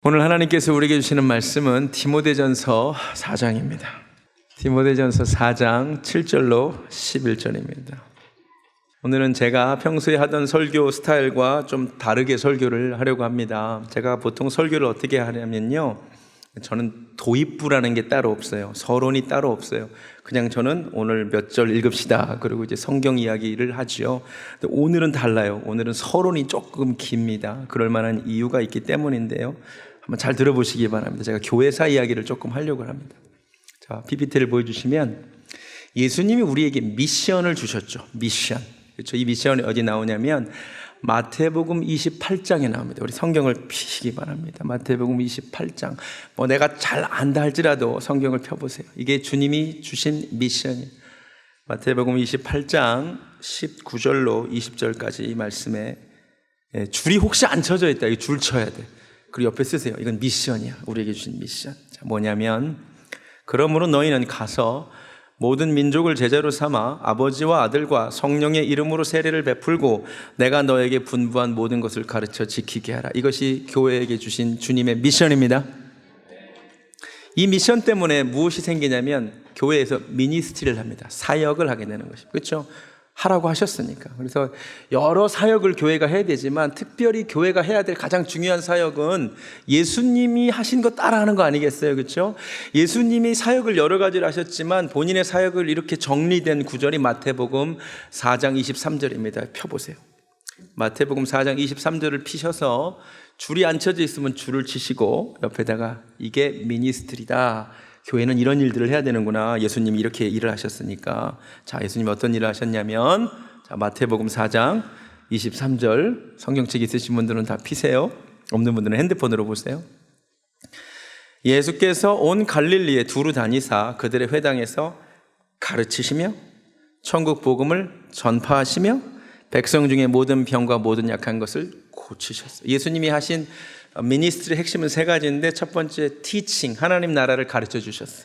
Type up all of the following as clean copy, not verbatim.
오늘 하나님께서 우리에게 주시는 말씀은 디모데전서 4장입니다. 디모데전서 4장 7절로 11절입니다. 오늘은 제가 평소에 하던 설교 스타일과 좀 다르게 설교를 하려고 합니다. 제가 보통 설교를 어떻게 하냐면요, 저는 도입부라는 게 따로 없어요. 서론이 따로 없어요. 그냥 저는 오늘 몇 절 읽읍시다, 그리고 이제 성경 이야기를 하죠. 근데 오늘은 달라요. 오늘은 서론이 조금 깁니다. 그럴 만한 이유가 있기 때문인데요, 한번 잘 들어보시기 바랍니다. 제가 교회사 이야기를 조금 하려고 합니다. 자, PPT를 보여주시면, 예수님이 우리에게 미션을 주셨죠. 미션. 그렇죠. 이 미션이 어디 나오냐면 마태복음 28장에 나옵니다. 우리 성경을 피시기 바랍니다. 마태복음 28장. 내가 잘 안다 할지라도 성경을 펴보세요. 이게 주님이 주신 미션이에요. 마태복음 28장 19절로 20절까지 이 말씀에 줄이 혹시 안 쳐져 있다, 이 줄 쳐야 돼. 그리고 옆에 쓰세요. 이건 미션이야. 우리에게 주신 미션. 자, 뭐냐면, 그러므로 너희는 가서 모든 민족을 제자로 삼아 아버지와 아들과 성령의 이름으로 세례를 베풀고 내가 너에게 분부한 모든 것을 가르쳐 지키게 하라. 이것이 교회에게 주신 주님의 미션입니다. 이 미션 때문에 무엇이 생기냐면 교회에서 미니스트리를 합니다. 사역을 하게 되는 것입니다. 그렇죠? 하라고 하셨으니까. 그래서 여러 사역을 교회가 해야 되지만 특별히 교회가 해야 될 가장 중요한 사역은 예수님이 하신 거 따라하는 거 아니겠어요? 그렇죠? 예수님이 사역을 여러 가지를 하셨지만 본인의 사역을 이렇게 정리된 구절이 마태복음 4장 23절입니다. 펴보세요. 마태복음 4장 23절을 피셔서 줄이 안 쳐져 있으면 줄을 치시고 옆에다가 이게 미니스트리다. 교회는 이런 일들을 해야 되는구나. 예수님이 이렇게 일을 하셨으니까. 자, 예수님이 어떤 일을 하셨냐면, 자, 마태복음 4장 23절 성경책 있으신 분들은 다 피세요. 없는 분들은 핸드폰으로 보세요. 예수께서 온 갈릴리에 두루 다니사 그들의 회당에서 가르치시며 천국 복음을 전파하시며 백성 중에 모든 병과 모든 약한 것을 고치셨어요. 예수님이 하신 미니스트리의 핵심은 세 가지인데, 첫 번째 teaching, 하나님 나라를 가르쳐 주셨어.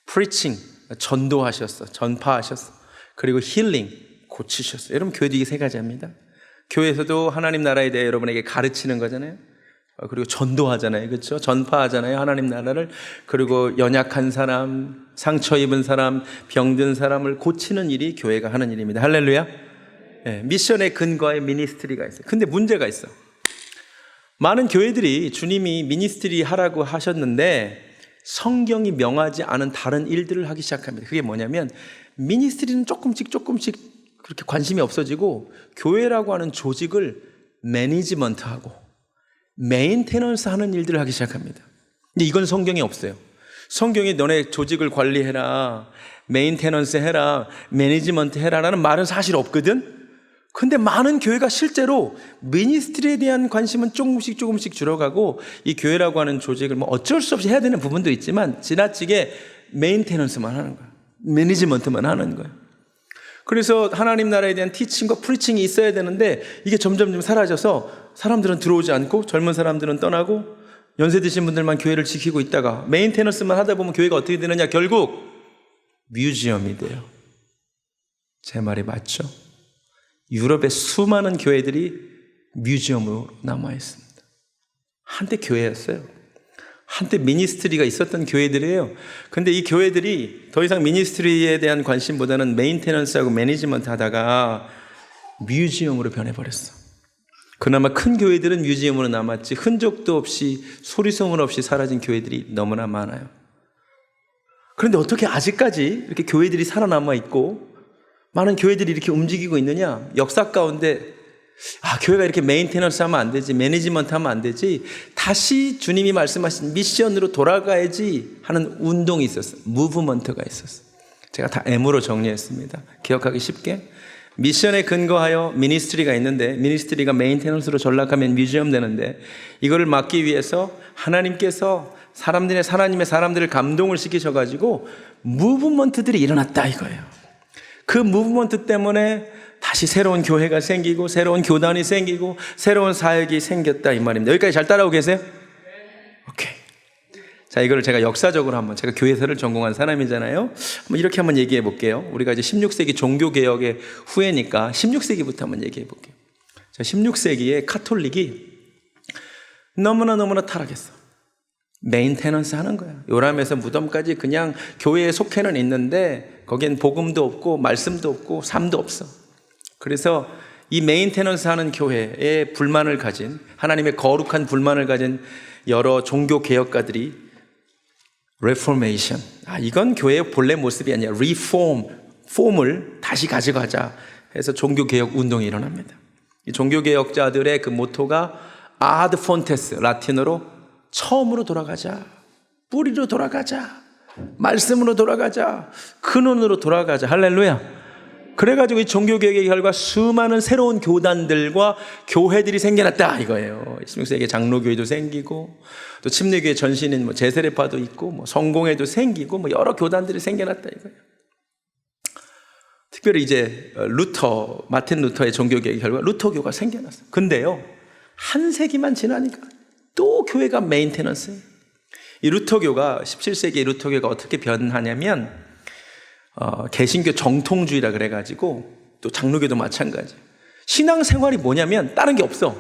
preaching, 전도하셨어, 전파하셨어. 그리고 healing, 고치셨어. 여러분, 교회도 이 세 가지입니다. 교회에서도 하나님 나라에 대해 여러분에게 가르치는 거잖아요. 그리고 전도하잖아요. 그렇죠? 전파하잖아요, 하나님 나라를. 그리고 연약한 사람, 상처 입은 사람, 병든 사람을 고치는 일이 교회가 하는 일입니다. 할렐루야. 네, 미션의 근거에 미니스트리가 있어요. 근데 문제가 있어. 많은 교회들이 주님이 미니스트리 하라고 하셨는데 성경이 명하지 않은 다른 일들을 하기 시작합니다. 그게 뭐냐면, 미니스트리는 조금씩 그렇게 관심이 없어지고 교회라고 하는 조직을 매니지먼트하고 메인테넌스 하는 일들을 하기 시작합니다. 근데 이건 성경에 없어요. 성경에 너네 조직을 관리해라, 메인테넌스 해라, 매니지먼트 해라라는 말은 사실 없거든. 근데 많은 교회가 실제로 미니스트리에 대한 관심은 조금씩 줄어가고 이 교회라고 하는 조직을 어쩔 수 없이 해야 되는 부분도 있지만 지나치게 메인테넌스만 하는 거야. 매니지먼트만 하는 거야. 그래서 하나님 나라에 대한 티칭과 프리칭이 있어야 되는데 이게 점점 사라져서 사람들은 들어오지 않고 젊은 사람들은 떠나고 연세 드신 분들만 교회를 지키고 있다가 메인테넌스만 하다 보면 교회가 어떻게 되느냐, 결국 뮤지엄이 돼요. 제 말이 맞죠? 유럽의 수많은 교회들이 뮤지엄으로 남아있습니다. 한때 교회였어요. 한때 미니스트리가 있었던 교회들이에요. 근데 이 교회들이 더 이상 미니스트리에 대한 관심보다는 메인테넌스하고 매니지먼트 하다가 뮤지엄으로 변해버렸어. 그나마 큰 교회들은 뮤지엄으로 남았지 흔적도 없이 소리소문 없이 사라진 교회들이 너무나 많아요. 그런데 어떻게 아직까지 이렇게 교회들이 살아남아 있고 많은 교회들이 이렇게 움직이고 있느냐? 역사 가운데 교회가 이렇게 메인테넌스 하면 안 되지, 매니지먼트 하면 안 되지, 다시 주님이 말씀하신 미션으로 돌아가야지 하는 운동이 있었어요. 무브먼트가 있었어요. 제가 다 M으로 정리했습니다. 기억하기 쉽게. 미션에 근거하여 미니스트리가 있는데 미니스트리가 메인테넌스로 전락하면 뮤지엄 되는데, 이거를 막기 위해서 하나님께서 하나님의 사람들을 감동을 시키셔가지고 무브먼트들이 일어났다 이거예요. 그 무브먼트 때문에 다시 새로운 교회가 생기고 새로운 교단이 생기고 새로운 사역이 생겼다 이 말입니다. 여기까지 잘 따라오고 계세요? 오케이. 자, 이거를 제가 역사적으로 제가 교회사를 전공한 사람이잖아요. 이렇게 한번 얘기해 볼게요. 우리가 이제 16세기 종교개혁의 후예니까 16세기부터 한번 얘기해 볼게요. 자, 16세기에 카톨릭이 너무나 타락했어. 메인테넌스 하는 거야. 요람에서 무덤까지 그냥 교회에 속해는 있는데 거기엔 복음도 없고 말씀도 없고 삶도 없어. 그래서 이 메인테넌스 하는 교회에 불만을 가진, 하나님의 거룩한 불만을 가진 여러 종교 개혁가들이 레포메이션, 이건 교회의 본래 모습이 아니야, 폼을 다시 가져가자 해서 종교 개혁 운동이 일어납니다. 이 종교 개혁자들의 그 모토가 아드 폰테스, 라틴어로 처음으로 돌아가자, 뿌리로 돌아가자, 말씀으로 돌아가자, 근원으로 돌아가자. 할렐루야. 그래가지고 이 종교개혁의 결과 수많은 새로운 교단들과 교회들이 생겨났다 이거예요. 16세기에 장로교회도 생기고 또 침례교회 전신인 제세례파도 있고 성공회도 생기고 여러 교단들이 생겨났다 이거예요. 특별히 이제 마틴 루터의 종교개혁의 결과 루터교가 생겨났어요. 근데요, 한 세기만 지나니까 또 교회가 메인테넌스예요. 이 루터교가 17세기 루터교가 어떻게 변하냐면 개신교 정통주의라 그래가지고 또 장로교도 마찬가지. 신앙생활이 뭐냐면 다른 게 없어.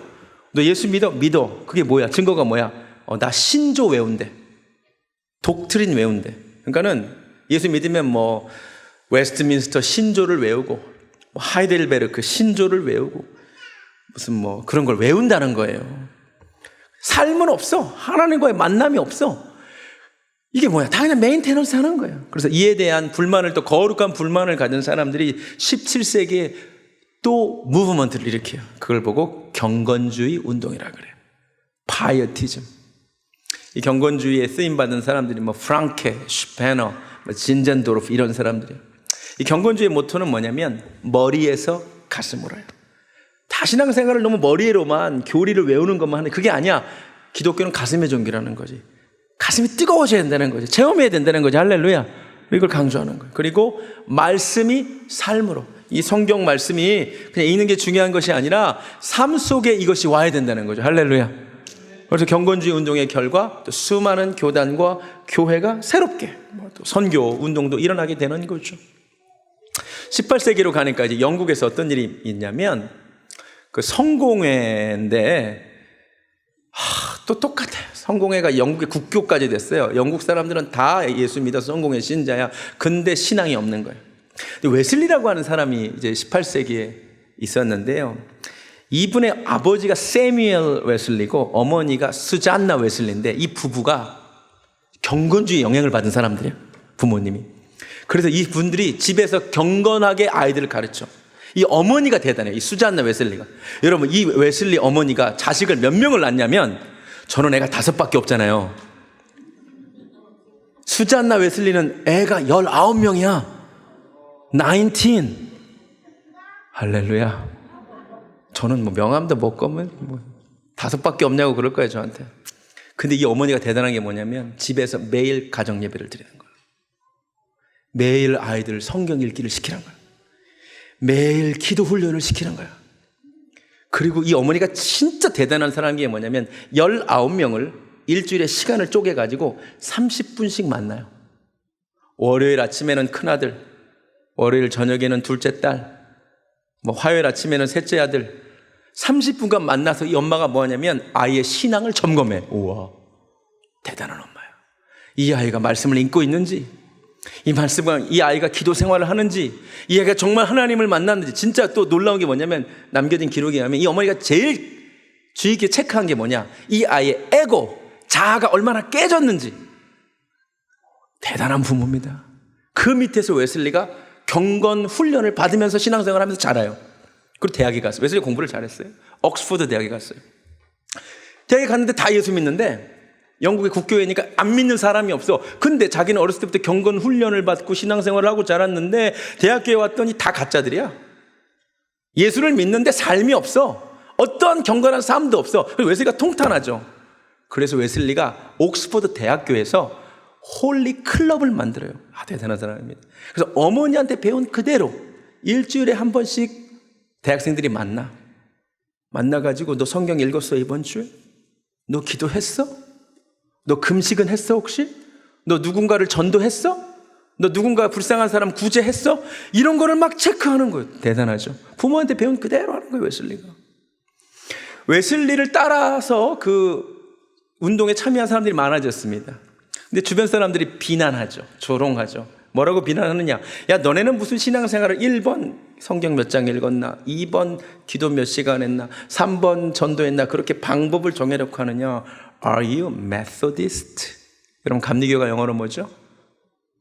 너 예수 믿어. 그게 뭐야? 증거가 뭐야? 나 신조 외운대. 독트린 외운대. 그러니까는 예수 믿으면 웨스트민스터 신조를 외우고 하이델베르크 신조를 외우고 무슨 그런 걸 외운다는 거예요. 삶은 없어. 하나님과의 만남이 없어. 이게 뭐야? 다 그냥 메인테넌스 하는 거예요. 그래서 이에 대한 불만을, 또 거룩한 불만을 가진 사람들이 17세기에 또 무브먼트를 일으켜요. 그걸 보고 경건주의 운동이라 그래요. 파이어티즘. 이 경건주의에 쓰임받은 사람들이 프랑케, 슈페너, 진젠도르프 이런 사람들이에요. 이 경건주의의 모토는 뭐냐면 머리에서 가슴으로요. 다 신앙생활을 너무 머리로만 교리를 외우는 것만 하는, 그게 아니야. 기독교는 가슴의 종교라는 거지. 가슴이 뜨거워져야 된다는 거지. 체험해야 된다는 거지. 할렐루야. 이걸 강조하는 거예요. 그리고 말씀이 삶으로, 이 성경 말씀이 그냥 읽는 게 중요한 것이 아니라 삶 속에 이것이 와야 된다는 거죠. 할렐루야. 그래서 경건주의 운동의 결과 또 수많은 교단과 교회가 새롭게 또 선교 운동도 일어나게 되는 거죠. 18세기로 가니까 이제 영국에서 어떤 일이 있냐면 그 성공회인데 또 똑같아요. 성공회가 영국의 국교까지 됐어요. 영국 사람들은 다 예수 믿어서 성공회 신자야. 근데 신앙이 없는 거예요. 근데 웨슬리라고 하는 사람이 이제 18세기에 있었는데요. 이분의 아버지가 세뮤엘 웨슬리고 어머니가 수잔나 웨슬리인데 이 부부가 경건주의 영향을 받은 사람들이에요. 부모님이. 그래서 이 분들이 집에서 경건하게 아이들을 가르쳐. 이 어머니가 대단해요. 이 수잔나 웨슬리가. 여러분, 이 웨슬리 어머니가 자식을 몇 명을 낳냐면 저는 애가 5밖에 없잖아요. 수잔나 웨슬리는 애가 19명이야. 19. 할렐루야. 저는 명함도 못 거면 5밖에 없냐고 그럴 거예요, 저한테. 근데 이 어머니가 대단한 게 뭐냐면 집에서 매일 가정 예배를 드리는 거예요. 매일 아이들 성경 읽기를 시키는 거예요. 매일 기도 훈련을 시키는 거야. 그리고 이 어머니가 진짜 대단한 사람이 뭐냐면 19명을 일주일에 시간을 쪼개가지고 30분씩 만나요. 월요일 아침에는 큰아들, 월요일 저녁에는 둘째 딸, 화요일 아침에는 셋째 아들. 30분간 만나서 이 엄마가 뭐냐면 아이의 신앙을 점검해. 우와, 대단한 엄마야. 이 아이가 말씀을 읽고 있는지, 이 말씀과 이 아이가 기도 생활을 하는지, 이 아이가 정말 하나님을 만났는지. 진짜 또 놀라운 게 뭐냐면 남겨진 기록에 하면 이 어머니가 제일 주의 깊게 체크한 게 뭐냐, 이 아이의 에고, 자아가 얼마나 깨졌는지. 대단한 부모입니다. 그 밑에서 웨슬리가 경건 훈련을 받으면서 신앙생활을 하면서 자라요. 그리고 대학에 갔어요. 웨슬리 공부를 잘했어요. 옥스퍼드 대학에 갔어요. 대학에 갔는데 다 예수 믿는데 영국의 국교회니까 안 믿는 사람이 없어. 근데 자기는 어렸을 때부터 경건 훈련을 받고 신앙생활을 하고 자랐는데 대학교에 왔더니 다 가짜들이야. 예수를 믿는데 삶이 없어. 어떠한 경건한 삶도 없어. 웨슬리가 통탄하죠. 그래서 웨슬리가 옥스퍼드 대학교에서 홀리 클럽을 만들어요. 대단한 사람입니다. 그래서 어머니한테 배운 그대로 일주일에 한 번씩 대학생들이 만나가지고 너 성경 읽었어 이번 주에? 너 기도했어? 너 금식은 했어 혹시? 너 누군가를 전도했어? 너 누군가 불쌍한 사람 구제했어? 이런 거를 막 체크하는 거예요. 대단하죠. 부모한테 배운 그대로 하는 거예요. 웨슬리가. 웨슬리를 따라서 그 운동에 참여한 사람들이 많아졌습니다. 근데 주변 사람들이 비난하죠. 조롱하죠. 뭐라고 비난하느냐? 야, 너네는 무슨 신앙생활을 1번 성경 몇 장 읽었나? 2번 기도 몇 시간 했나? 3번 전도했나? 그렇게 방법을 정해놓고 하느냐? Are you Methodist? 여러분, 감리교가 영어로 뭐죠?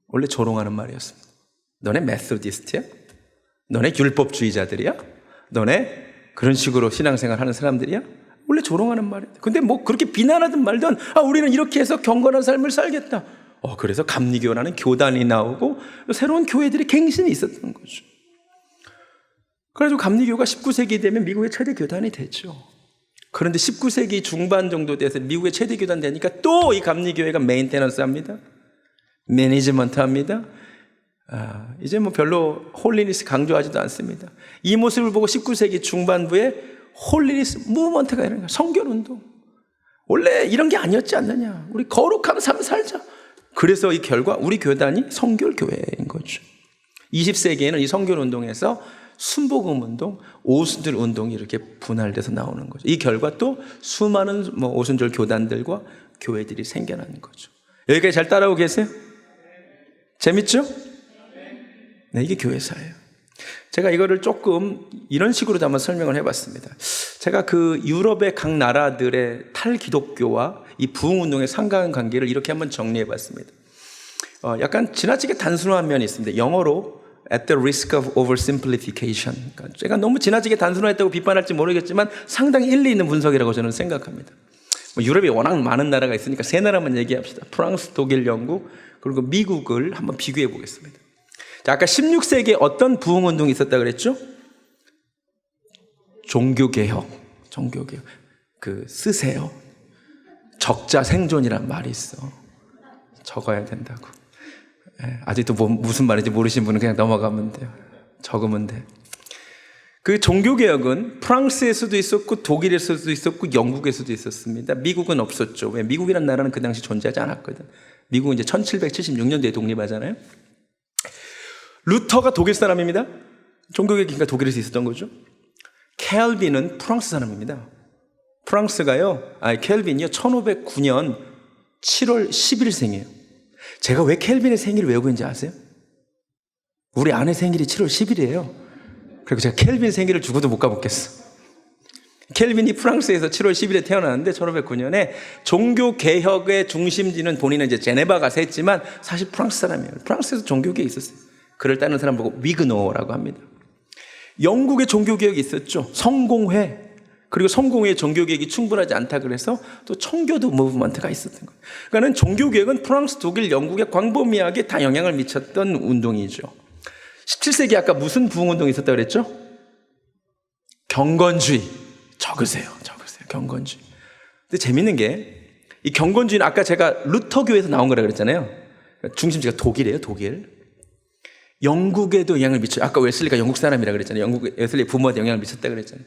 원래 조롱하는 말이었습니다. 너네 메소디스트야? 너네 율법주의자들이야? 너네 그런 식으로 신앙생활 하는 사람들이야? 원래 조롱하는 말이야. 근데 뭐 그렇게 비난하든 말든 우리는 이렇게 해서 경건한 삶을 살겠다. 그래서 감리교라는 교단이 나오고 새로운 교회들이 갱신이 있었던 거죠. 그래가지고 감리교가 19세기 되면 미국의 최대 교단이 되죠. 그런데 19세기 중반 정도 돼서 미국의 최대 교단 되니까 또 이 감리교회가 메인테넌스 합니다. 매니지먼트 합니다. 이제 뭐 별로 홀리니스 강조하지도 않습니다. 이 모습을 보고 19세기 중반부에 홀리니스 무브먼트가 이런 거예요. 성결운동. 원래 이런 게 아니었지 않느냐. 우리 거룩한 삶 살자. 그래서 이 결과 우리 교단이 성결교회인 거죠. 20세기에는 이 성결운동에서 순복음운동, 오순절 운동이 이렇게 분할돼서 나오는 거죠. 이 결과 또 수많은 오순절 교단들과 교회들이 생겨나는 거죠. 여기까지 잘 따라오고 계세요? 재밌죠? 네, 이게 교회사예요. 제가 이거를 조금 이런 식으로 한번 설명을 해봤습니다. 제가 그 유럽의 각 나라들의 탈기독교와 이 부흥운동의 상관관계를 이렇게 한번 정리해봤습니다. 약간 지나치게 단순한 면이 있습니다. 영어로 at the risk of oversimplification. 그러니까 제가 너무 지나치게 단순화했다고 비판할지 모르겠지만 상당히 일리 있는 분석이라고 저는 생각합니다. 유럽에 워낙 많은 나라가 있으니까 세 나라만 얘기합시다. 프랑스, 독일, 영국, 그리고 미국을 한번 비교해 보겠습니다. 자, 아까 16세기에 어떤 부흥운동이 있었다 그랬죠? 종교개혁. 쓰세요. 적자 생존이란 말이 있어. 적어야 된다고. 아직도 무슨 말인지 모르시는 분은 그냥 넘어가면 돼요. 적으면 돼. 그 종교개혁은 프랑스에서도 있었고 독일에서도 있었고 영국에서도 있었습니다. 미국은 없었죠. 왜? 미국이라는 나라는 그 당시 존재하지 않았거든. 미국은 이제 1776년도에 독립하잖아요. 루터가 독일 사람입니다. 종교개혁이니까 독일에서 있었던 거죠. 켈빈은 프랑스 사람입니다. 켈빈이요 1509년 7월 10일생이에요. 제가 왜 켈빈의 생일을 외우고 있는지 아세요? 우리 아내 생일이 7월 10일이에요. 그리고 제가 켈빈 생일을 죽어도 못 가보겠어. 켈빈이 프랑스에서 7월 10일에 태어났는데 1509년에 종교개혁의 중심지는 본인은 이제 제네바 가서 했지만 사실 프랑스 사람이에요. 프랑스에서 종교개혁이 있었어요. 그를 따르는 사람 보고 위그노라고 합니다. 영국의 종교개혁이 있었죠. 성공회. 그리고 성공회의 종교개혁이 충분하지 않다 그래서 또 청교도 무브먼트가 있었던 거예요. 그러니까 종교개혁은 프랑스, 독일, 영국에 광범위하게 다 영향을 미쳤던 운동이죠. 17세기 아까 무슨 부흥운동이 있었다고 그랬죠? 경건주의. 적으세요. 경건주의. 근데 재밌는 게 이 경건주의는 아까 제가 루터교에서 나온 거라 그랬잖아요. 중심지가 독일이에요. 독일. 영국에도 영향을 미쳐요. 아까 웨슬리가 영국 사람이라 그랬잖아요. 웨슬리 부모한테 영향을 미쳤다 그랬잖아요.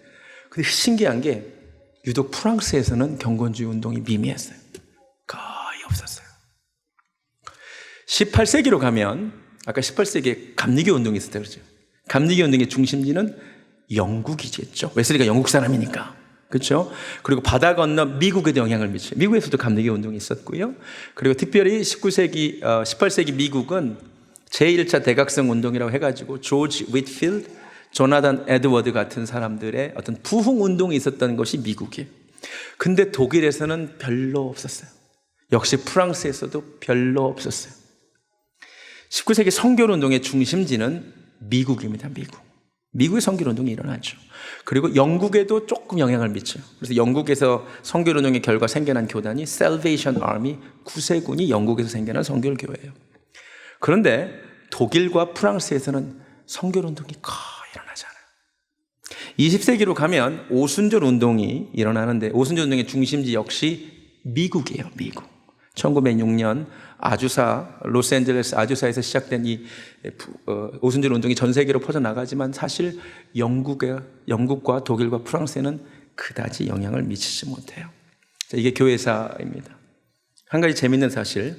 근데 신기한 게 유독 프랑스에서는 경건주의 운동이 미미했어요. 거의 없었어요. 18세기로 가면 아까 18세기에 감리교 운동이 있었다 그러죠. 감리교 운동의 중심지는 영국이겠죠. 웨슬리가 영국 사람이니까. 그렇죠? 그리고 바다 건너 미국에도 영향을 미쳐요. 미국에서도 감리교 운동이 있었고요. 그리고 특별히 18세기 미국은 제1차 대각성 운동이라고 해가지고 조지 윗필드, 조나단 에드워드 같은 사람들의 어떤 부흥 운동이 있었던 것이 미국이에요. 근데 독일에서는 별로 없었어요. 역시 프랑스에서도 별로 없었어요. 19세기 성결운동의 중심지는 미국입니다. 미국의 성결운동이 일어나죠. 그리고 영국에도 조금 영향을 미쳐요. 그래서 영국에서 성결운동의 결과 생겨난 교단이 Salvation Army, 구세군이 영국에서 생겨난 성결교회예요. 그런데 독일과 프랑스에서는 성결운동이 거의 일어나지 않아요. 20세기로 가면 오순절 운동이 일어나는데 오순절 운동의 중심지 역시 미국이에요. 미국. 1906년 로스앤젤레스 아주사에서 시작된 이 오순절 운동이 전 세계로 퍼져나가지만 사실 영국과 독일과 프랑스에는 그다지 영향을 미치지 못해요. 이게 교회사입니다. 한 가지 재밌는 사실,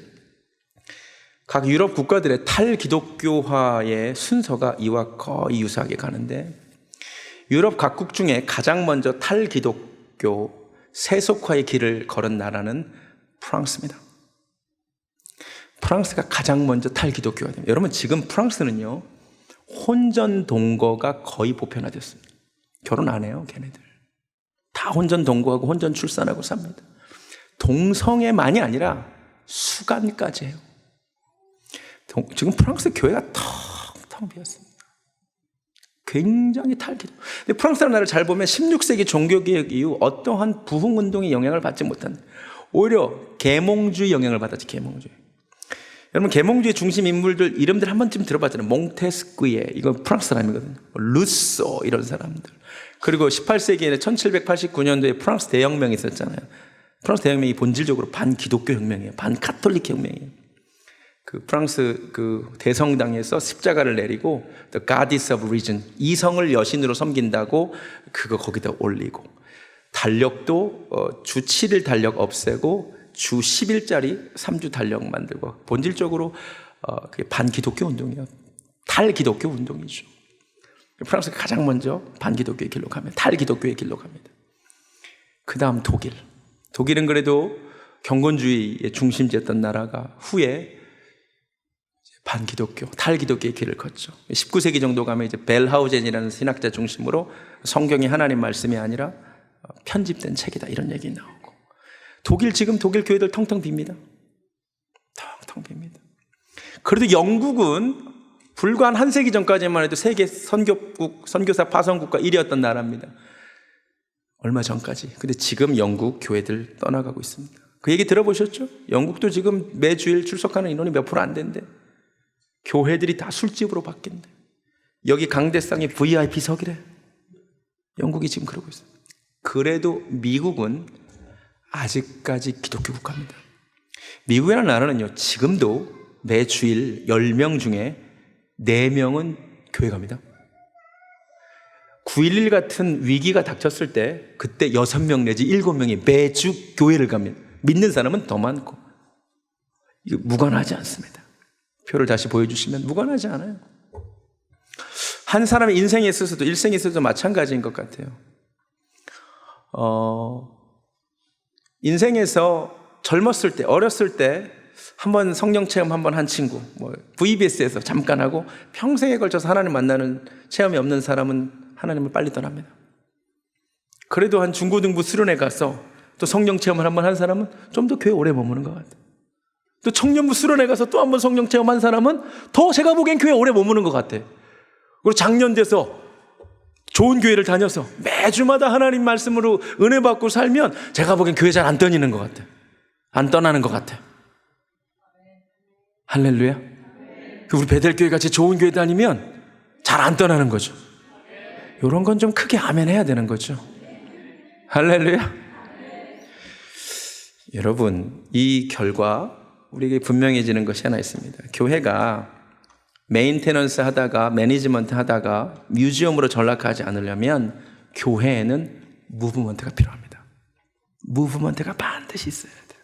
각 유럽 국가들의 탈기독교화의 순서가 이와 거의 유사하게 가는데 유럽 각국 중에 가장 먼저 탈기독교 세속화의 길을 걸은 나라는 프랑스입니다. 프랑스가 가장 먼저 탈기독교가 됩니다. 여러분, 지금 프랑스는요, 혼전 동거가 거의 보편화됐습니다. 결혼 안 해요, 걔네들. 다 혼전 동거하고 혼전 출산하고 삽니다. 동성애만이 아니라 수간까지 해요. 지금 프랑스 교회가 텅텅 비었습니다. 굉장히 탈기독. 근데 프랑스라는 나라를 잘 보면 16세기 종교개혁 이후 어떠한 부흥운동의 영향을 받지 못한, 오히려 계몽주의 영향을 받았지. 계몽주의. 여러분, 계몽주의 중심 인물들 이름들 한 번쯤 들어봤잖아요. 몽테스쿠예, 이거 프랑스 사람이거든요. 루소, 이런 사람들. 그리고 18세기에는 1789년도에 프랑스 대혁명이 있었잖아요. 프랑스 대혁명이 본질적으로 반기독교 혁명이에요. 반카톨릭 혁명이에요. 그 프랑스 그 대성당에서 십자가를 내리고 The Goddess of Reason, 이성을 여신으로 섬긴다고 그거 거기다 올리고, 달력도 주 7일 달력 없애고 주 10일짜리 3주 달력 만들고, 본질적으로 그게 반기독교 운동이에요. 탈기독교 운동이죠. 프랑스가 가장 먼저 반기독교의 길로 갑니다. 탈기독교의 길로 갑니다. 그 다음 독일. 독일은 그래도 경건주의의 중심지였던 나라가 후에 반기독교, 탈기독교의 길을 걷죠. 19세기 정도 가면 이제 벨하우젠이라는 신학자 중심으로 성경이 하나님 말씀이 아니라 편집된 책이다, 이런 얘기 나오고. 지금 독일 교회들 텅텅 빕니다. 텅텅 빕니다. 그래도 영국은 불과 한 세기 전까지만 해도 세계 선교사 파송국가 1위였던 나라입니다. 얼마 전까지. 근데 지금 영국 교회들 떠나가고 있습니다. 그 얘기 들어보셨죠? 영국도 지금 매주일 출석하는 인원이 몇 프로 안 된대. 교회들이 다 술집으로 바뀐대. 여기 강대상이 VIP석이래. 영국이 지금 그러고 있어요. 그래도 미국은 아직까지 기독교 국가입니다. 미국이라는 나라는요, 지금도 매주일 10명 중에 4명은 교회 갑니다. 9.11 같은 위기가 닥쳤을 때 그때 6명 내지 7명이 매주 교회를 갑니다. 믿는 사람은 더 많고. 이거 무관하지 않습니다. 표를 다시 보여주시면 무관하지 않아요. 한 사람의 인생에 있어서도 일생에 있어서도 마찬가지인 것 같아요. 인생에서 젊었을 때, 어렸을 때 한번 성령 체험 한번 한 친구, VBS에서 잠깐 하고 평생에 걸쳐서 하나님 만나는 체험이 없는 사람은 하나님을 빨리 떠납니다. 그래도 한 중고등부 수련회 가서 또 성령 체험을 한번 한 사람은 좀 더 교회 오래 머무는 것 같아요. 또 청년부 수련회 가서 또 한번 성령 체험한 사람은 더 제가 보기엔 교회 오래 머무는 것 같아요. 그리고 작년 돼서 좋은 교회를 다녀서 매주마다 하나님 말씀으로 은혜 받고 살면 제가 보기엔 교회 잘 안 떠니는 것 같아요. 안 떠나는 것 같아요. 할렐루야. 우리 베델교회 같이 좋은 교회 다니면 잘 안 떠나는 거죠. 이런 건 좀 크게 아멘 해야 되는 거죠. 할렐루야. 여러분, 이 결과 우리에게 분명해지는 것이 하나 있습니다. 교회가 메인테넌스 하다가 매니지먼트 하다가 뮤지엄으로 전락하지 않으려면 교회에는 무브먼트가 필요합니다. 무브먼트가 반드시 있어야 돼요.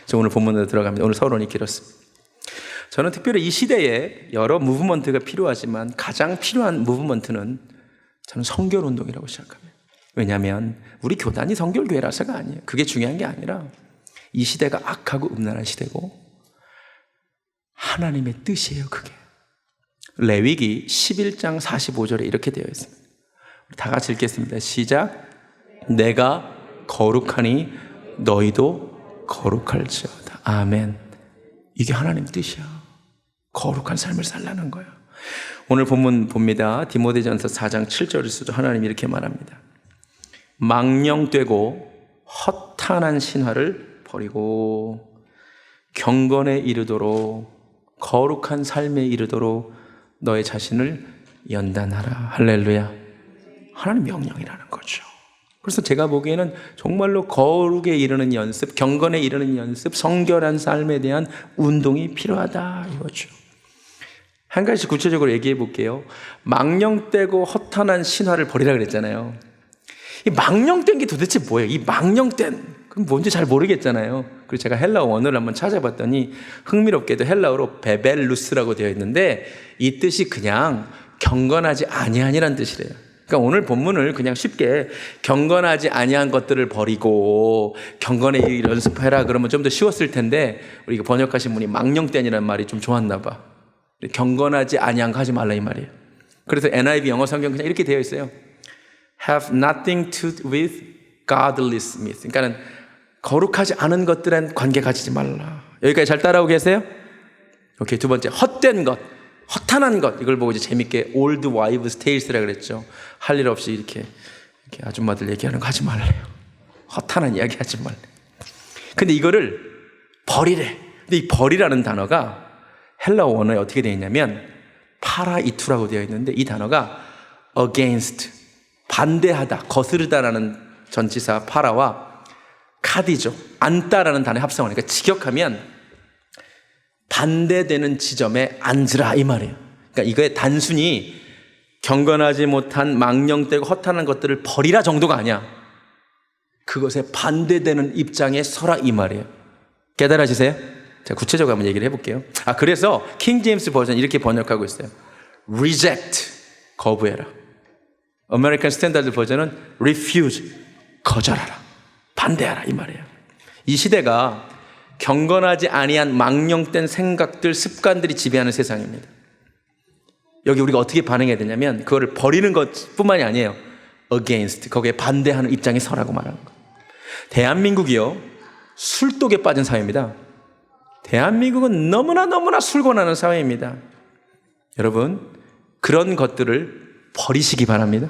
저 오늘 본문으로 들어갑니다. 오늘 서론이 길었습니다. 저는 특별히 이 시대에 여러 무브먼트가 필요하지만 가장 필요한 무브먼트는 저는 성결운동이라고 생각합니다. 왜냐하면 우리 교단이 성결교회라서가 아니에요. 그게 중요한 게 아니라 이 시대가 악하고 음란한 시대고 하나님의 뜻이에요. 그게 레위기 11장 45절에 이렇게 되어 있습니다. 다 같이 읽겠습니다. 시작. 내가 거룩하니 너희도 거룩할지어다. 아멘. 이게 하나님 뜻이야. 거룩한 삶을 살라는 거야. 오늘 본문 봅니다. 디모데전서 4장 7절에서도 하나님이 이렇게 말합니다. 망령되고 허탄한 신화를 버리고 경건에 이르도록 거룩한 삶에 이르도록 너의 자신을 연단하라. 할렐루야. 하나님 명령이라는 거죠. 그래서 제가 보기에는 정말로 거룩에 이르는 연습, 경건에 이르는 연습, 성결한 삶에 대한 운동이 필요하다 이거죠. 한 가지 구체적으로 얘기해 볼게요. 망령되고 허탄한 신화를 버리라 그랬잖아요. 이 망령된 게 도대체 뭐예요? 이 망령된 그럼 뭔지 잘 모르겠잖아요. 그래서 제가 헬라어 원어를 한번 찾아봤더니 흥미롭게도 헬라어로 베벨루스라고 되어 있는데 이 뜻이 그냥 경건하지 아니하니란 뜻이래요. 그러니까 오늘 본문을 그냥 쉽게 경건하지 아니한 것들을 버리고 경건의 일 연습해라 그러면 좀 더 쉬웠을 텐데 우리 이거 번역하신 분이 망령된이라는 말이 좀 좋았나 봐. 경건하지 아니한 거 하지 말라 이 말이에요. 그래서 NIV 영어 성경 그냥 이렇게 되어 있어요. Have nothing to do with godless myths. 그러니까는 거룩하지 않은 것들엔 관계 가지지 말라. 여기까지 잘 따라오고 계세요? 오케이. 두 번째, 헛된 것, 허탄한 것. 이걸 보고 이제 재밌게 old wives tales라 그랬죠. 할 일 없이 이렇게 아줌마들 얘기하는 거 하지 말래요. 허탄한 이야기 하지 말래. 근데 이거를 버리래. 근데 이 버리라는 단어가 헬라어 원어에 어떻게 되어 있냐면 파라이투라고 되어 있는데 이 단어가 against, 반대하다, 거스르다라는 전치사 파라와 카디죠. 앉다라는 단어의 합성어니까 직역하면 반대되는 지점에 앉으라 이 말이에요. 그러니까 이거에 단순히 경건하지 못한 망령되고 허탄한 것들을 버리라 정도가 아니야. 그것에 반대되는 입장에 서라 이 말이에요. 깨달아지세요? 자, 구체적으로 한번 얘기를 해볼게요. 그래서 킹 제임스 버전 이렇게 번역하고 있어요. reject, 거부해라. 아메리칸 스탠다드 버전은 refuse, 거절하라. 반대하라 이 말이에요. 이 시대가 경건하지 아니한 망령된 생각들, 습관들이 지배하는 세상입니다. 여기 우리가 어떻게 반응해야 되냐면 그거를 버리는 것뿐만이 아니에요. against, 거기에 반대하는 입장에 서라고 말하는 거예요. 대한민국이요, 술독에 빠진 사회입니다. 대한민국은 너무나 술 권하는 사회입니다. 여러분, 그런 것들을 버리시기 바랍니다.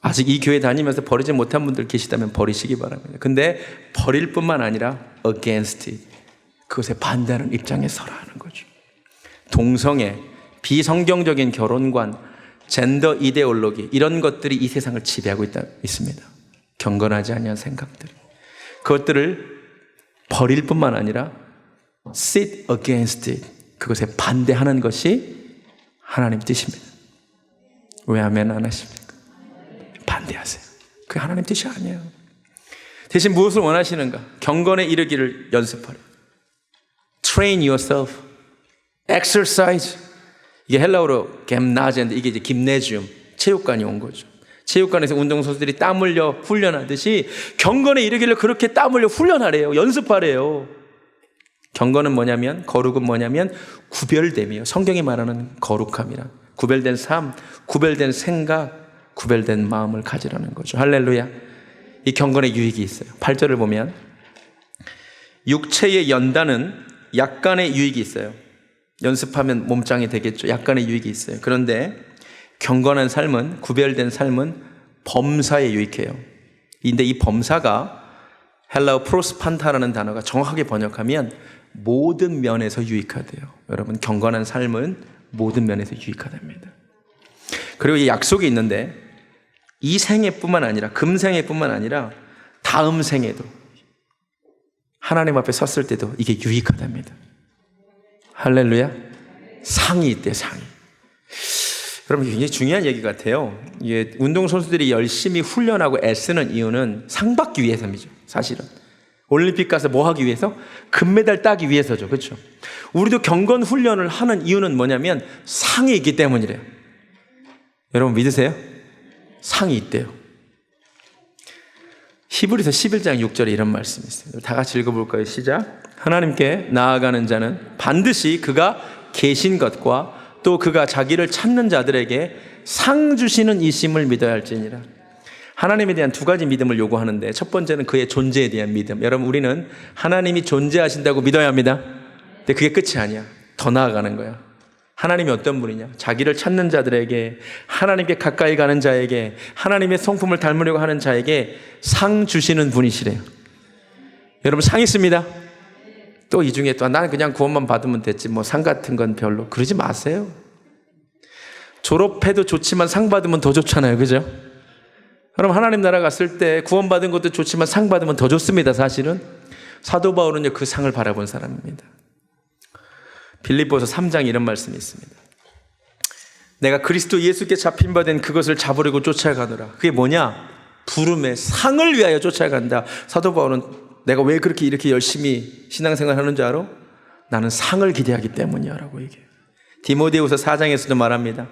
아직 이 교회 다니면서 버리지 못한 분들 계시다면 버리시기 바랍니다. 근데 버릴 뿐만 아니라 against it, 그것에 반대하는 입장에 서라 하는 거죠. 동성애, 비성경적인 결혼관, 젠더 이데올로기, 이런 것들이 이 세상을 지배하고 있습니다. 경건하지 아니한 생각들, 그것들을 버릴 뿐만 아니라 sit against it, 그것에 반대하는 것이 하나님 뜻입니다. 왜 아멘 안 하십니까? 반대하세요. 그게 하나님 뜻이 아니에요. 대신 무엇을 원하시는가? 경건에 이르기를 연습하라. Train yourself. Exercise. 이게 헬라어로 gemnaze인데 이게 이제 김네지움, 체육관이 온 거죠. 체육관에서 운동선수들이 땀 흘려 훈련하듯이 경건에 이르기를 그렇게 땀 흘려 훈련하래요. 연습하래요. 경건은 뭐냐면, 거룩은 뭐냐면 구별됨이에요. 성경이 말하는 거룩함이라. 구별된 삶, 구별된 생각, 구별된 마음을 가지라는 거죠. 할렐루야. 이 경건의 유익이 있어요. 8절을 보면 육체의 연단은 약간의 유익이 있어요. 연습하면 몸짱이 되겠죠. 약간의 유익이 있어요. 그런데 경건한 삶은, 구별된 삶은 범사에 유익해요. 근데 이 범사가 헬라어 프로스판타라는 단어가 정확하게 번역하면 모든 면에서 유익하대요. 여러분, 경건한 삶은 모든 면에서 유익하답니다. 그리고 이 약속이 있는데 이 생애뿐만 아니라, 금생애뿐만 아니라 다음 생에도, 하나님 앞에 섰을 때도 이게 유익하답니다. 할렐루야. 상이 있대, 상이. 여러분, 굉장히 중요한 얘기 같아요. 이게 운동선수들이 열심히 훈련하고 애쓰는 이유는 상 받기 위해서이죠. 사실은 올림픽 가서 뭐 하기 위해서? 금메달 따기 위해서죠. 그렇죠? 우리도 경건 훈련을 하는 이유는 뭐냐면 상이 있기 때문이래요. 여러분 믿으세요? 상이 있대요. 히브리서 11장 6절에 이런 말씀이 있어요. 다 같이 읽어볼까요? 시작. 하나님께 나아가는 자는 반드시 그가 계신 것과 또 그가 자기를 찾는 자들에게 상 주시는 이심을 믿어야 할지니라. 하나님에 대한 두 가지 믿음을 요구하는데 첫 번째는 그의 존재에 대한 믿음. 여러분, 우리는 하나님이 존재하신다고 믿어야 합니다. 근데 그게 끝이 아니야. 더 나아가는 거야. 하나님이 어떤 분이냐? 자기를 찾는 자들에게, 하나님께 가까이 가는 자에게, 하나님의 성품을 닮으려고 하는 자에게 상 주시는 분이시래요. 여러분, 상 있습니다. 또 이 중에 또 나는 그냥 구원만 받으면 됐지 뭐 상 같은 건 별로, 그러지 마세요. 졸업해도 좋지만 상 받으면 더 좋잖아요. 그죠? 그럼 하나님 나라 갔을 때 구원받은 것도 좋지만 상 받으면 더 좋습니다. 사실은 사도 바울은요, 그 상을 바라본 사람입니다. 빌립보서 3장 이런 말씀이 있습니다. 내가 그리스도 예수께 잡힌 바 된 그것을 잡으려고 쫓아가노라. 그게 뭐냐? 부름의 상을 위하여 쫓아간다. 사도 바울은 내가 왜 그렇게 이렇게 열심히 신앙생활 하는 줄 알아? 나는 상을 기대하기 때문이야 라고 얘기해요. 디모데후서 4장에서도 말합니다.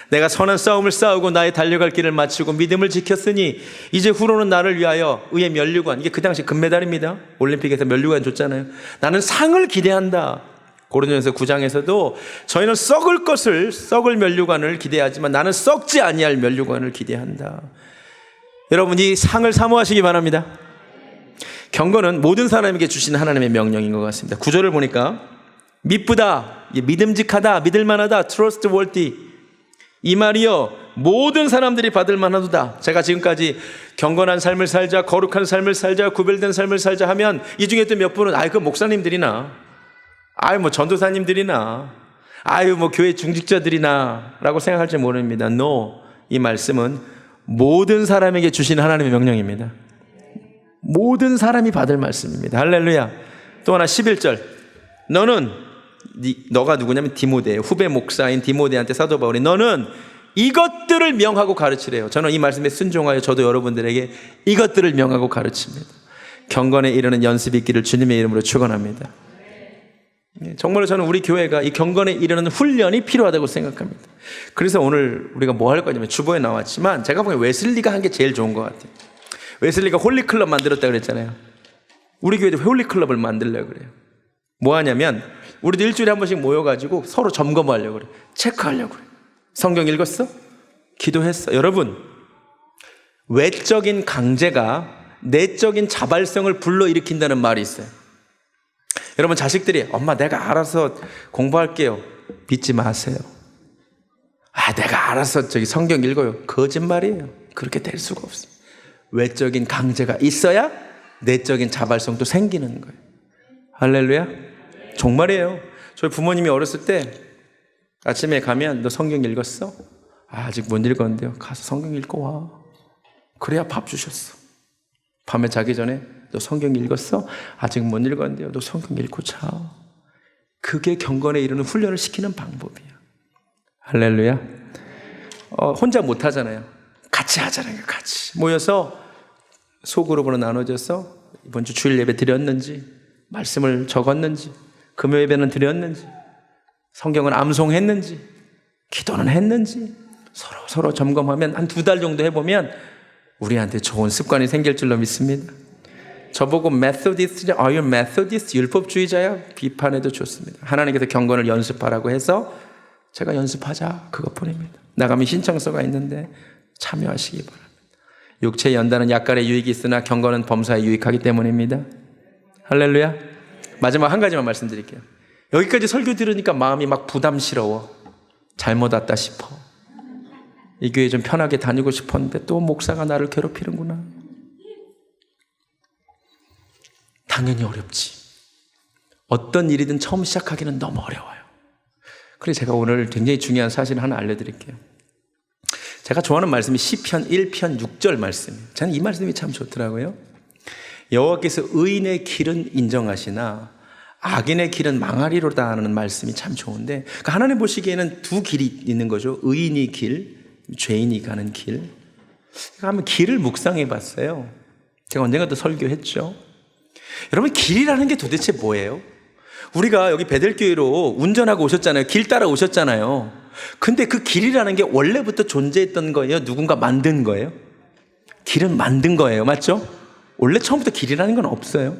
내가 선한 싸움을 싸우고 나의 달려갈 길을 마치고 믿음을 지켰으니 이제 후로는 나를 위하여 의의 면류관, 이게 그 당시 금메달입니다. 올림픽에서 면류관 줬잖아요. 나는 상을 기대한다. 고린도전서 9장에서도 저희는 썩을 면류관을 기대하지만 나는 썩지 아니할 면류관을 기대한다. 여러분, 이 상을 사모하시기 바랍니다. 경건은 모든 사람에게 주신 하나님의 명령인 것 같습니다. 구절을 보니까 미쁘다, 믿음직하다, 믿을만하다, trustworthy, 이 말이요 모든 사람들이 받을 만하도다. 제가 지금까지 경건한 삶을 살자, 거룩한 삶을 살자, 구별된 삶을 살자 하면 이 중에 또 몇 분은 그 목사님들이나 뭐 전도사님들이나 뭐 교회 중직자들이나 라고 생각할지 모릅니다. No, 이 말씀은 모든 사람에게 주신 하나님의 명령입니다. 모든 사람이 받을 말씀입니다. 할렐루야. 또 하나 11절, 너가 누구냐면 디모데, 후배 목사인 디모데한테 사도 바울이 너는 이것들을 명하고 가르치래요. 저는 이 말씀에 순종하여 저도 여러분들에게 이것들을 명하고 가르칩니다. 경건에 이르는 연습이 있기를 주님의 이름으로 축원합니다. 정말로 저는 우리 교회가 이 경건에 이르는 훈련이 필요하다고 생각합니다. 그래서 오늘 우리가 뭐 할 거냐면 주보에 나왔지만 제가 보기엔 웨슬리가 한 게 제일 좋은 것 같아요. 웨슬리가 홀리클럽 만들었다 그랬잖아요. 우리 교회도 홀리클럽을 만들려고 그래요. 뭐 하냐면 우리도 일주일에 한 번씩 모여가지고 서로 점검하려고 그래요. 체크하려고 그래요. 성경 읽었어? 기도했어? 여러분, 외적인 강제가 내적인 자발성을 불러일으킨다는 말이 있어요. 여러분, 자식들이 엄마 내가 알아서 공부할게요. 믿지 마세요. 내가 알아서 성경 읽어요. 거짓말이에요. 그렇게 될 수가 없어요. 외적인 강제가 있어야 내적인 자발성도 생기는 거예요. 할렐루야. 정말이에요. 저희 부모님이 어렸을 때 아침에 가면 너 성경 읽었어? 아직 못 읽었는데요. 가서 성경 읽고 와. 그래야 밥 주셨어. 밤에 자기 전에 너 성경 읽었어? 아직 못 읽었는데요. 너 성경 읽고 자. 그게 경건에 이르는 훈련을 시키는 방법이야. 할렐루야. 혼자 못 하잖아요. 같이 하잖아요. 같이 모여서 소그룹으로 나눠져서 이번 주 주일 예배 드렸는지, 말씀을 적었는지, 금요 예배는 드렸는지, 성경을 암송했는지, 기도는 했는지 서로 점검하면 한 2달 정도 해보면 우리한테 좋은 습관이 생길 줄로 믿습니다. 저보고 메소디스트, are you Methodist? 율법주의자야? 비판해도 좋습니다. 하나님께서 경건을 연습하라고 해서 제가 연습하자 그것뿐입니다. 나가면 신청서가 있는데 참여하시기 바랍니다. 육체의 연단은 약간의 유익이 있으나 경건은 범사에 유익하기 때문입니다. 할렐루야. 마지막 한 가지만 말씀드릴게요. 여기까지 설교 들으니까 마음이 막 부담스러워. 잘못 왔다 싶어. 이 교회 좀 편하게 다니고 싶었는데 또 목사가 나를 괴롭히는구나. 당연히 어렵지. 어떤 일이든 처음 시작하기는 너무 어려워요. 그래서 제가 오늘 굉장히 중요한 사실을 하나 알려드릴게요. 제가 좋아하는 말씀이 시편 1편 6절 말씀이에요. 저는 이 말씀이 참 좋더라고요. 여호와께서 의인의 길은 인정하시나 악인의 길은 망하리로다 하는 말씀이 참 좋은데, 그러니까 하나님 보시기에는 두 길이 있는 거죠. 의인이 길, 죄인이 가는 길. 제가 한번 길을 묵상해 봤어요. 제가 언젠가 또 설교했죠. 여러분, 길이라는 게 도대체 뭐예요? 우리가 여기 베델교회로 운전하고 오셨잖아요. 길 따라 오셨잖아요. 근데 그 길이라는 게 원래부터 존재했던 거예요? 누군가 만든 거예요? 길은 만든 거예요. 맞죠? 원래 처음부터 길이라는 건 없어요.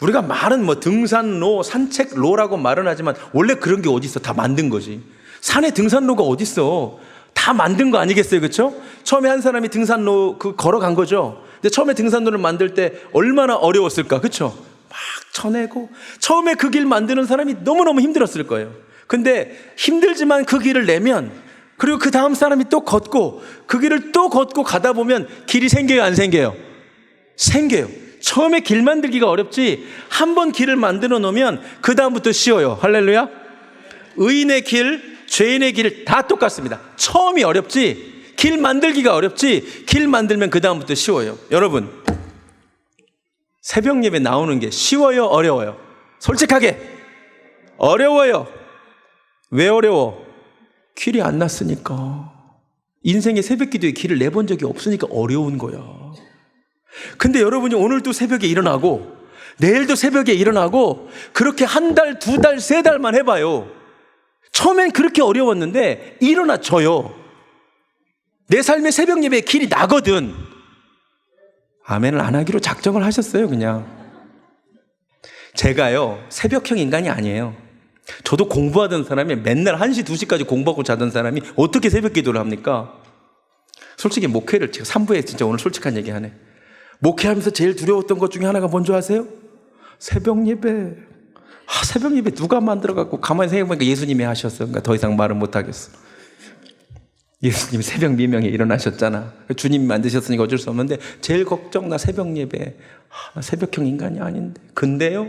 우리가 말은 등산로, 산책로라고 말은 하지만 원래 그런 게 어디 있어? 다 만든 거지. 산에 등산로가 어디 있어? 다 만든 거 아니겠어요? 그렇죠? 처음에 한 사람이 등산로 걸어간 거죠. 근데 처음에 등산로를 만들 때 얼마나 어려웠을까? 그렇죠? 막 쳐내고 처음에 그 길 만드는 사람이 너무너무 힘들었을 거예요. 근데 힘들지만 그 길을 내면, 그리고 그 다음 사람이 또 걷고 그 길을 또 걷고 가다 보면 길이 생겨요, 안 생겨요? 생겨요. 처음에 길 만들기가 어렵지 한 번 길을 만들어 놓으면 그 다음부터 쉬워요. 할렐루야. 의인의 길, 죄인의 길 다 똑같습니다. 처음이 어렵지 길 만들기가 어렵지 길 만들면 그 다음부터 쉬워요. 여러분, 새벽 예배 나오는 게 쉬워요, 어려워요? 솔직하게 어려워요. 왜 어려워? 길이 안 났으니까. 인생의 새벽 기도에 길을 내본 적이 없으니까 어려운 거야. 근데 여러분이 오늘도 새벽에 일어나고 내일도 새벽에 일어나고 그렇게 한 달, 2달, 3달만 해봐요. 처음엔 그렇게 어려웠는데 일어나져요. 내 삶의 새벽 예배에 길이 나거든. 아멘을 안 하기로 작정을 하셨어요, 그냥. 제가요, 새벽형 인간이 아니에요. 저도 공부하던 사람이 맨날 1시, 2시까지 공부하고 자던 사람이 어떻게 새벽 기도를 합니까? 솔직히 목회를, 제가 3부에 진짜 오늘 솔직한 얘기 하네. 목회하면서 제일 두려웠던 것 중에 하나가 뭔지 아세요? 새벽 예배. 새벽 예배 누가 만들어갖고 가만히 생각해보니까 예수님이 하셨어. 그러니까 더 이상 말을 못하겠어. 예수님이 새벽 미명에 일어나셨잖아. 주님이 만드셨으니까 어쩔 수 없는데 제일 걱정 나 새벽 예배. 나 새벽형 인간이 아닌데. 근데요,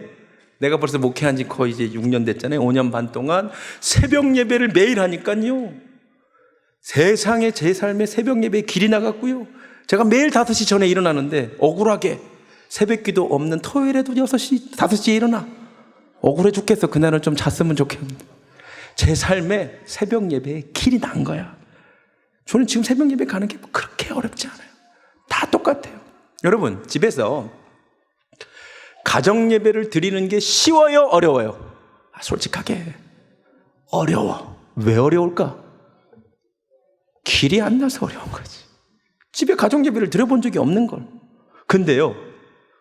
내가 벌써 목회한 지 거의 이제 6년 됐잖아요. 5년 반 동안 새벽 예배를 매일 하니까요. 세상에 제 삶의 새벽 예배에 길이 나갔고요. 제가 매일 5시 전에 일어나는데 억울하게 새벽 기도 없는 토요일에도 6시, 5시에 일어나. 억울해 죽겠어. 그날은 좀 잤으면 좋겠는데. 제 삶에 새벽 예배에 길이 난 거야. 저는 지금 새벽 예배 가는 게 그렇게 어렵지 않아요. 다 똑같아요. 여러분, 집에서 가정 예배를 드리는 게 쉬워요? 어려워요? 솔직하게 어려워. 왜 어려울까? 길이 안 나서 어려운 거지. 집에 가정 예배를 드려본 적이 없는 걸. 근데요,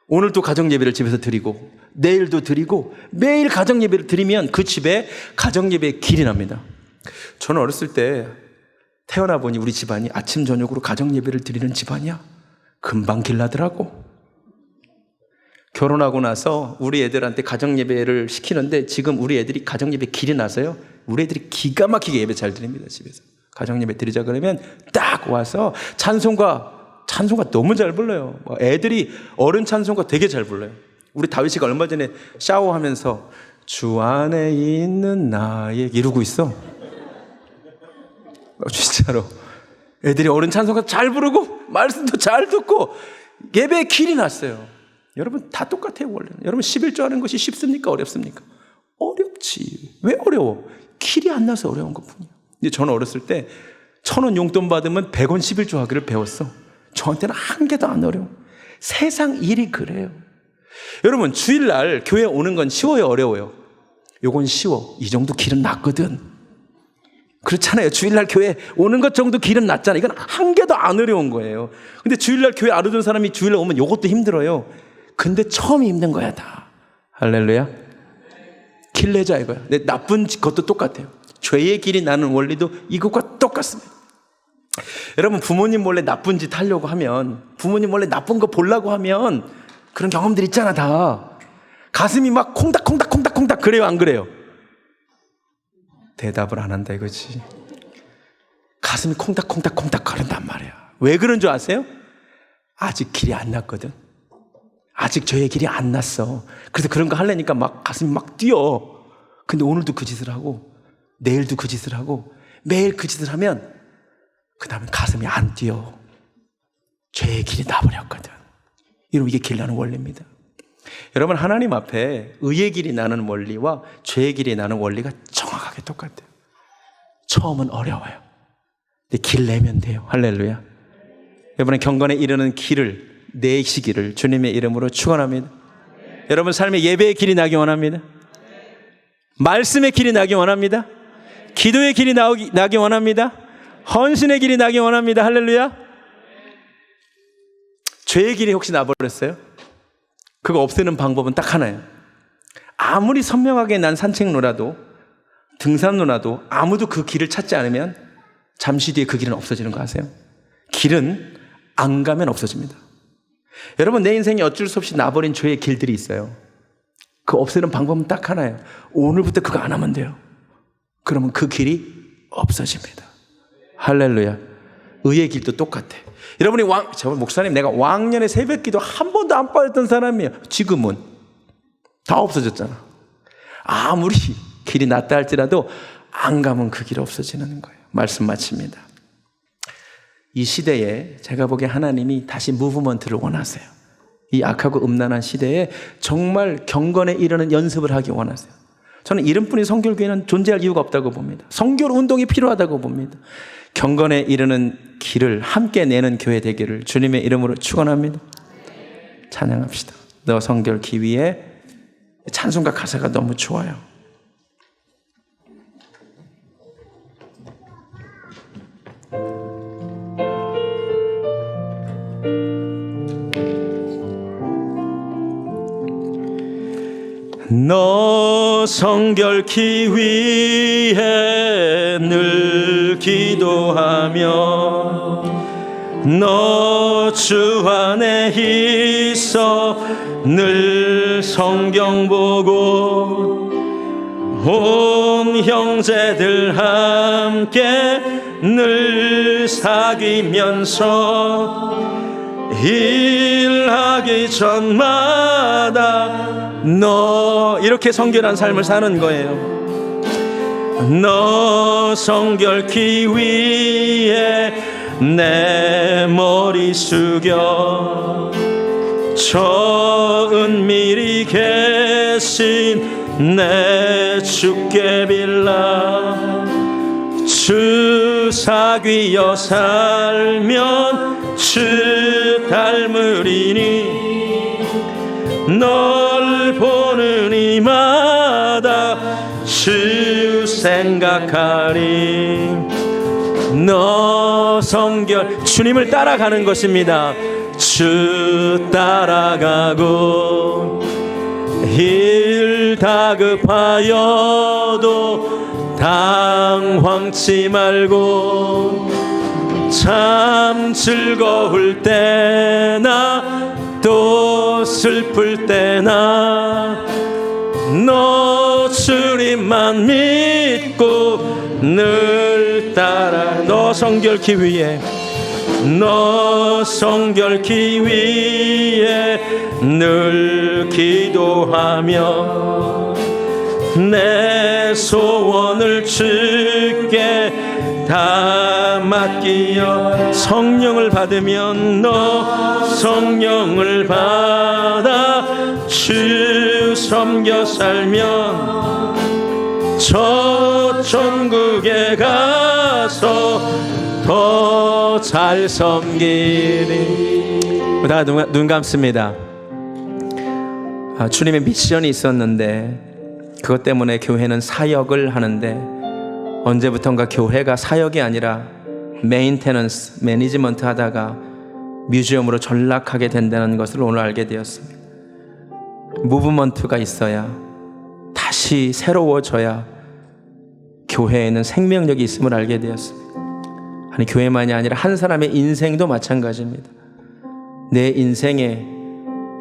오늘도 가정 예배를 집에서 드리고 내일도 드리고 매일 가정 예배를 드리면 그 집에 가정 예배의 길이 납니다. 저는 어렸을 때 태어나 보니 우리 집안이 아침 저녁으로 가정 예배를 드리는 집안이야. 금방 길 나더라고. 결혼하고 나서 우리 애들한테 가정 예배를 시키는데 지금 우리 애들이 가정 예배 길이 나서요. 우리 애들이 기가 막히게 예배 잘 드립니다. 집에서 가정 예배 드리자 그러면 딱 와서 찬송가 너무 잘 불러요. 애들이 어른 찬송가 되게 잘 불러요. 우리 다윗이가 얼마 전에 샤워하면서 주 안에 있는 나의 이러고 있어. 진짜로 애들이 어른 찬송가 잘 부르고 말씀도 잘 듣고 예배에 길이 났어요. 여러분 다 똑같아요. 원래는 여러분 11조 하는 것이 쉽습니까? 어렵습니까? 어렵지. 왜 어려워? 길이 안 나서 어려운 것뿐이야. 근데 저는 어렸을 때 1,000원 용돈 받으면 100원 11조 하기를 배웠어. 저한테는 한 개도 안 어려워. 세상 일이 그래요. 여러분 주일날 교회 오는 건 쉬워요? 어려워요? 요건 쉬워. 이 정도 길은 낫거든. 그렇잖아요. 주일날 교회 오는 것 정도 길은 낫잖아요. 이건 한 개도 안 어려운 거예요. 근데 주일날 교회 안 오던 사람이 주일날 오면 요것도 힘들어요. 근데 처음이 힘든 거야 다. 할렐루야. 길 내자 이거야. 근데 나쁜 것도 똑같아요. 죄의 길이 나는 원리도 이것과 똑같습니다. 여러분 부모님 몰래 나쁜 짓 하려고 하면, 부모님 몰래 나쁜 거 보려고 하면 그런 경험들 있잖아. 다 가슴이 막 콩닥콩닥 그래요 안 그래요? 대답을 안 한다 이거지. 가슴이 콩닥콩닥 거린단 말이야. 왜 그런 줄 아세요? 아직 길이 안 났거든. 아직 저의 길이 안 났어. 그래서 그런 거 하려니까 막 가슴이 막 뛰어. 근데 오늘도 그 짓을 하고 내일도 그 짓을 하고 매일 그 짓을 하면 그 다음에 가슴이 안 뛰어. 죄의 길이 나버렸거든. 여러분 이게 길 나는 원리입니다. 여러분 하나님 앞에 의의 길이 나는 원리와 죄의 길이 나는 원리가 정확하게 똑같아요. 처음은 어려워요. 근데 길 내면 돼요. 할렐루야. 여러분의 경건에 이르는 길을 내시기를 주님의 이름으로 축원합니다. 여러분 삶의 예배의 길이 나기 원합니다. 말씀의 길이 나기 원합니다. 기도의 길이 나기 원합니다. 헌신의 길이 나기 원합니다. 할렐루야. 죄의 길이 혹시 나버렸어요? 그거 없애는 방법은 딱 하나예요. 아무리 선명하게 난 산책로라도 등산로라도 아무도 그 길을 찾지 않으면 잠시 뒤에 그 길은 없어지는 거 아세요? 길은 안 가면 없어집니다. 여러분 내 인생에 어쩔 수 없이 나버린 죄의 길들이 있어요. 그 없애는 방법은 딱 하나예요. 오늘부터 그거 안 하면 돼요. 그러면 그 길이 없어집니다. 할렐루야. 의의 길도 똑같아. 여러분이 저 목사님 내가 왕년에 새벽기도 한 번도 안 빠졌던 사람이에요. 지금은 다 없어졌잖아. 아무리 길이 낫다 할지라도 안 가면 그 길이 없어지는 거예요. 말씀 마칩니다. 이 시대에 제가 보기에 하나님이 다시 무브먼트를 원하세요. 이 악하고 음란한 시대에 정말 경건에 이르는 연습을 하기 원하세요. 저는 이름뿐인 성결교회는 존재할 이유가 없다고 봅니다. 성결 운동이 필요하다고 봅니다. 경건에 이르는 길을 함께 내는 교회 되기를 주님의 이름으로 축원합니다. 찬양합시다. 너 성결 기 위에 찬송가 가사가 너무 좋아요. 너 성결케 위해 늘 기도하며 너 주 안에 있어 늘 성경 보고 온 형제들 함께 늘 사귀면서 일하기 전마다 너 이렇게 성결한 삶을 사는 거예요. 너 성결케 위해 내 머리 숙여 저 은밀히 계신 내 주께 빌라 주 사귀어 살면 주 닮으리니 널 보는 이마다 주 생각하리. 너 성결 주님을 따라가는 것입니다. 주 따라가고 일 다급하여도 당황치 말고 참 즐거울 때나 또 슬플 때나 너 주님만 믿고 늘 따라 너 성결케 위해 너 성결케 위해 늘 기도하며 내 소원을 주께 다 맡기어 성령을 받으면 너 성령을 받아 주 섬겨 살면 저 천국에 가서 더 잘 섬기리. 다 눈 감습니다. 주님의 미션이 있었는데 그것 때문에 교회는 사역을 하는데 언제부턴가 교회가 사역이 아니라 메인테넌스, 매니지먼트 하다가 뮤지엄으로 전락하게 된다는 것을 오늘 알게 되었습니다. 무브먼트가 있어야 다시 새로워져야 교회에는 생명력이 있음을 알게 되었습니다. 아니 교회만이 아니라 한 사람의 인생도 마찬가지입니다. 내 인생에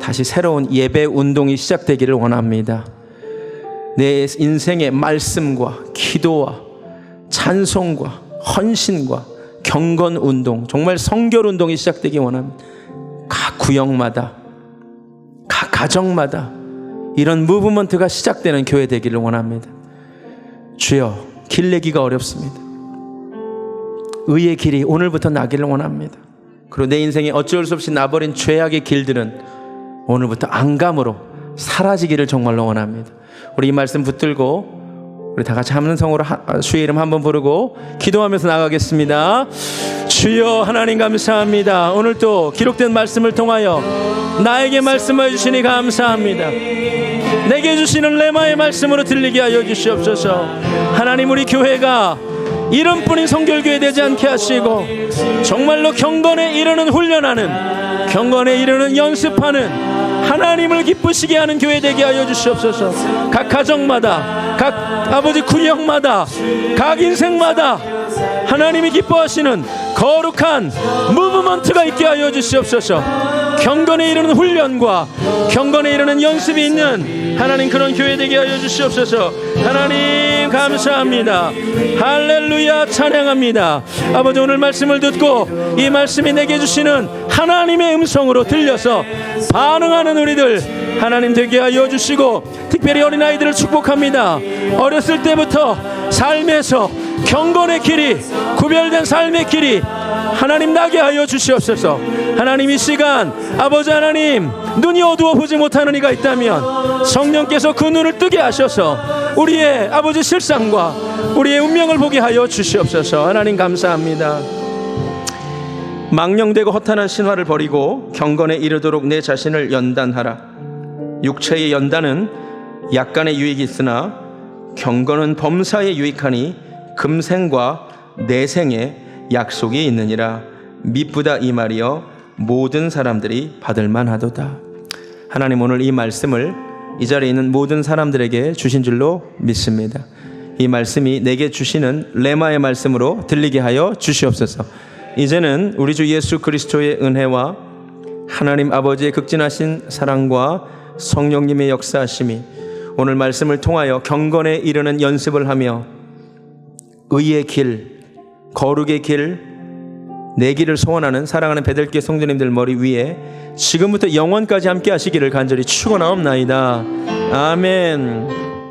다시 새로운 예배 운동이 시작되기를 원합니다. 내 인생의 말씀과 기도와 찬송과 헌신과 경건 운동, 정말 성결 운동이 시작되기 원합니다. 각 구역마다, 각 가정마다 이런 무브먼트가 시작되는 교회 되기를 원합니다. 주여, 길 내기가 어렵습니다. 의의 길이 오늘부터 나기를 원합니다. 그리고 내 인생에 어쩔 수 없이 나버린 죄악의 길들은 오늘부터 안감으로 사라지기를 정말로 원합니다. 우리 이 말씀 붙들고 우리 다 같이 함성으로 주의 이름 한번 부르고 기도하면서 나가겠습니다. 주여 하나님 감사합니다. 오늘 또 기록된 말씀을 통하여 나에게 말씀해 주시니 감사합니다. 내게 주시는 레마의 말씀으로 들리게 하여 주시옵소서. 하나님, 우리 교회가 이름뿐인 성결교회 되지 않게 하시고 정말로 경건에 이르는 훈련하는, 경건에 이르는 연습하는, 하나님을 기쁘시게 하는 교회 되게 하여 주시옵소서. 각 가정마다, 각 아버지 구역마다, 각 인생마다 하나님이 기뻐하시는 거룩한 무브먼트가 있게 하여 주시옵소서. 경건에 이르는 훈련과 경건에 이르는 연습이 있는 하나님, 그런 교회 되게 하여 주시옵소서. 하나님 감사합니다. 할렐루야, 찬양합니다. 아버지, 오늘 말씀을 듣고 이 말씀이 내게 주시는 하나님의 음성으로 들려서 반응하는 우리들 하나님 되게 하여 주시고, 특별히 어린아이들을 축복합니다. 어렸을 때부터 삶에서 경건의 길이, 구별된 삶의 길이 하나님 나게 하여 주시옵소서. 하나님, 이 시간 아버지 하나님, 눈이 어두워 보지 못하는 이가 있다면 성령께서 그 눈을 뜨게 하셔서 우리의 아버지 실상과 우리의 운명을 보게 하여 주시옵소서. 하나님 감사합니다. 망령되고 허탄한 신화를 버리고 경건에 이르도록 내 자신을 연단하라. 육체의 연단은 약간의 유익이 있으나 경건은 범사에 유익하니 금생과 내생에 약속이 있느니라. 미쁘다 이 말이여 모든 사람들이 받을 만하도다. 하나님, 오늘 이 말씀을 이 자리에 있는 모든 사람들에게 주신 줄로 믿습니다. 이 말씀이 내게 주시는 레마의 말씀으로 들리게 하여 주시옵소서. 이제는 우리 주 예수 그리스도의 은혜와 하나님 아버지의 극진하신 사랑과 성령님의 역사하심이 오늘 말씀을 통하여 경건에 이르는 연습을 하며 의의 길, 거룩의 길, 내 길을 소원하는 사랑하는 베들기의 성도님들 머리 위에 지금부터 영원까지 함께 하시기를 간절히 축원하옵나이다. 아멘.